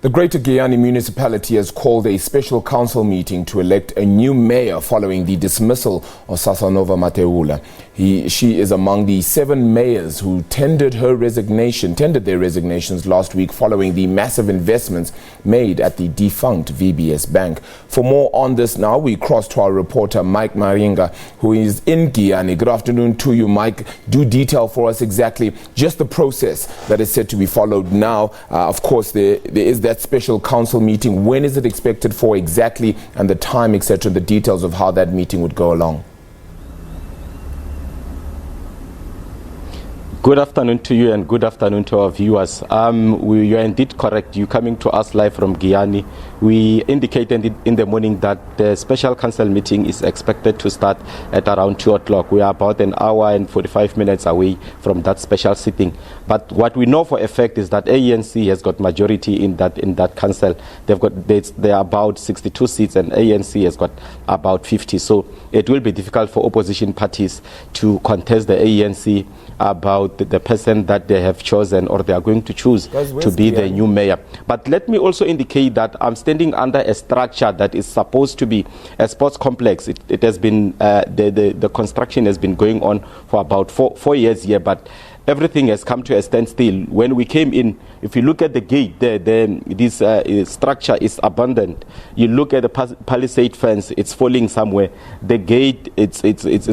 The Greater Giyani Municipality has called a special council meeting to elect a new mayor following the dismissal of Sasavona Mathebula. She is among the 7 mayors who tendered their resignations last week following the massive investments made at the defunct VBS Bank. For more on this now, we cross to our reporter Mike Maringa, who is in Giyani. Good afternoon to you, Mike. Do detail for us exactly just the process that is set to be followed now. Of course, there is that special council meeting. When is it expected for exactly, and the time, etc., the details of how that meeting would go along? Good afternoon to you and good afternoon to our viewers. You are indeed correct. You're coming to us live from Giyani. We indicated in the morning that the special council meeting is expected to start at around 2 o'clock. We are about an hour and 45 minutes away from that special sitting. But what we know for a fact is that ANC has got majority in that council. There are about 62 seats and ANC has got about 50. So it will be difficult for opposition parties to contest the ANC about the person that they have chosen or they are going to choose to be the new mayor. But let me also indicate that I'm standing under a structure that is supposed to be a sports complex. It has been, the construction has been going on for about four years here, but everything has come to a standstill. When we came in, if you look at the gate, this structure is abandoned. You look at the palisade fence, it's falling somewhere. The gate, it's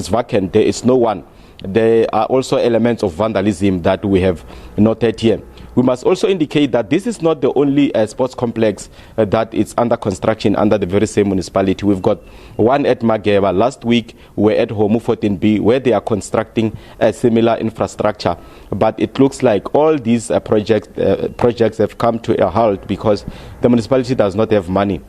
vacant. There is no one. There are also elements of vandalism that we have noted here. We must also indicate that this is not the only sports complex that is under construction under the very same municipality. We've got one at Mageba. Last week we were at Homu 14B where they are constructing a similar infrastructure. But it looks like all these projects have come to a halt because the municipality does not have money.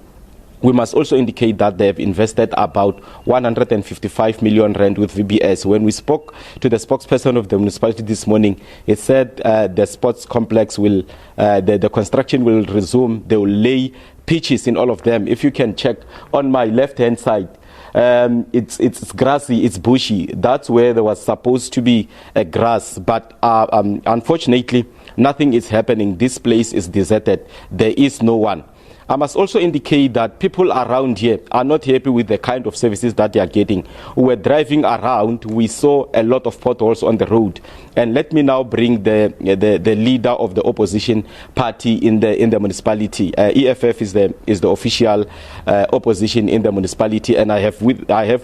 We must also indicate that they have invested about 155 million rand with VBS. When we spoke to the spokesperson of the municipality this morning, he said the sports complex will, the construction will resume. They will lay pitches in all of them. If you can check on my left-hand side, it's grassy, it's bushy. That's where there was supposed to be a grass, but unfortunately, nothing is happening. This place is deserted. There is no one. I must also indicate that people around here are not happy with the kind of services that they are getting. We were driving around, we saw a lot of potholes on the road. And let me now bring the leader of the opposition party in the municipality. EFF is the official opposition in the municipality, and I have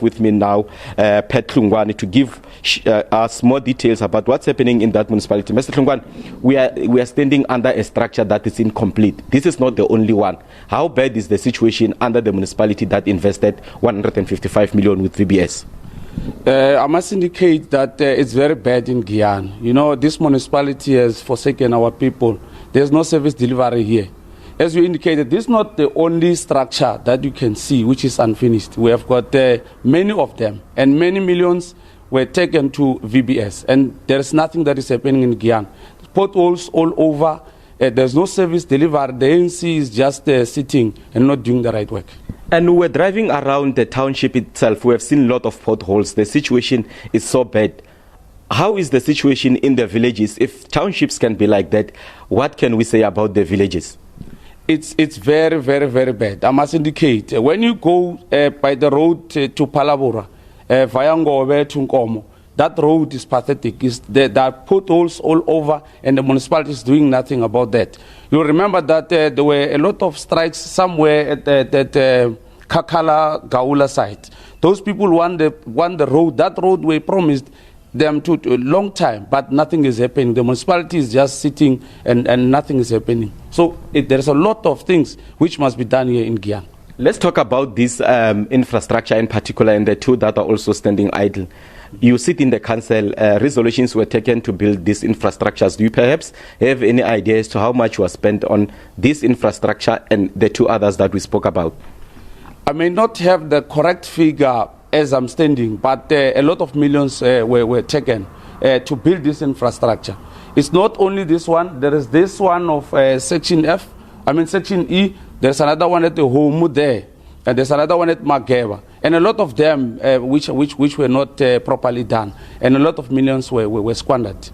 with me now Pat Tlungwane to give us more details about what's happening in that municipality. Mr. Tlungwane, we are standing under a structure that is incomplete. This is not the only one. How bad is the situation under the municipality that invested 155 million with VBS? I must indicate that it's very bad in Giyani. You know, this municipality has forsaken our people. There's no service delivery here. As you indicated, this is not the only structure that you can see which is unfinished. We have got many of them, and many millions were taken to VBS, and there's nothing that is happening in Giyani. Potholes all over. There's no service delivered. The ANC is just sitting and not doing the right work. And we're driving around the township itself. We have seen a lot of potholes. The situation is so bad. How is the situation in the villages? If townships can be like that, what can we say about the villages? It's very, very, very bad. I must indicate, when you go by the road to Palabora, via Ngobe to Nkomo, that road is pathetic. There are potholes all over, and the municipality is doing nothing about that. You remember that there were a lot of strikes somewhere at that Kakala Gaula site. Those people want the road. That road we promised them to a long time, but nothing is happening. The municipality is just sitting and nothing is happening. So there's a lot of things which must be done here in Giyani. Let's talk about this infrastructure in particular and the two that are also standing idle. You sit in the council, resolutions were taken to build these infrastructures. Do you perhaps have any idea as to how much was spent on this infrastructure and the two others that we spoke about? I may not have the correct figure as I'm standing, but a lot of millions were taken to build this infrastructure. It's not only this one. There is this one of Section E. There's another one at the Homu there. And there's another one at Mageba. And a lot of them which were not properly done. And a lot of millions were squandered.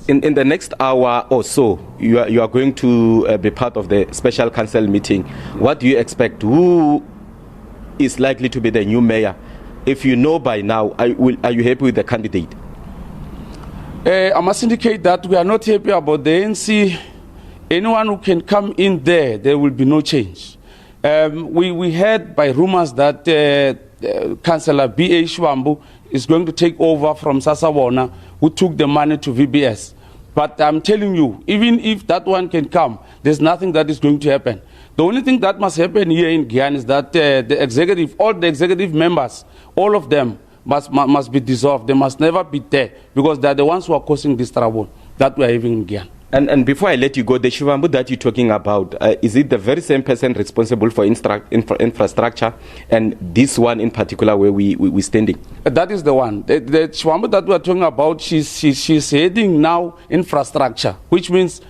In the next hour or so, you are going to be part of the special council meeting. What do you expect? Who is likely to be the new mayor? If you know by now, are you happy with the candidate? I must indicate that we are not happy about the ANC. Anyone who can come in there will be no change. We heard by rumors that Councillor B.A. Shwambu is going to take over from Sasavona, who took the money to VBS. But I'm telling you, even if that one can come, there's nothing that is going to happen. The only thing that must happen here in Giyani is that the executive, all the executive members, all of them must be dissolved. They must never be there because they're the ones who are causing this trouble that we are having in Giyani. And before I let you go, the Shivambu that you're talking about, is it the very same person responsible for infrastructure and this one in particular where we're standing? That is the one. The Shivambu that we're talking about, she's heading now infrastructure, which means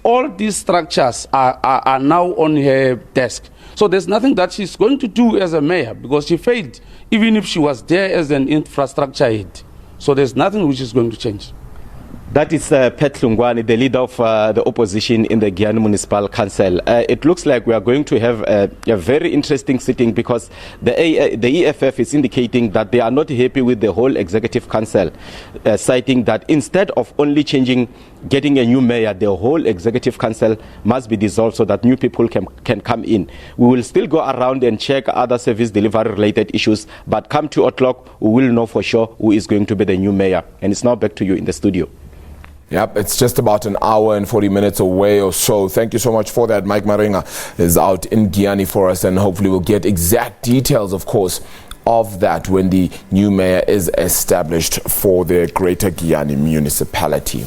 all these structures are now on her desk. So there's nothing that she's going to do as a mayor because she failed, even if she was there as an infrastructure head. So there's nothing which is going to change. That is Pet Lungwani, the leader of the opposition in the Giyani Municipal Council. It looks like we are going to have a very interesting sitting because the EFF is indicating that they are not happy with the whole executive council, citing that instead of only getting a new mayor, the whole executive council must be dissolved so that new people can come in. We will still go around and check other service delivery related issues, but come 2 o'clock, we will know for sure who is going to be the new mayor. And it's now back to you in the studio. Yep, it's just about an hour and 40 minutes away or so. Thank you so much for that. Mike Maringa is out in Giyani for us, and hopefully we'll get exact details, of course, of that when the new mayor is established for the Greater Giyani Municipality.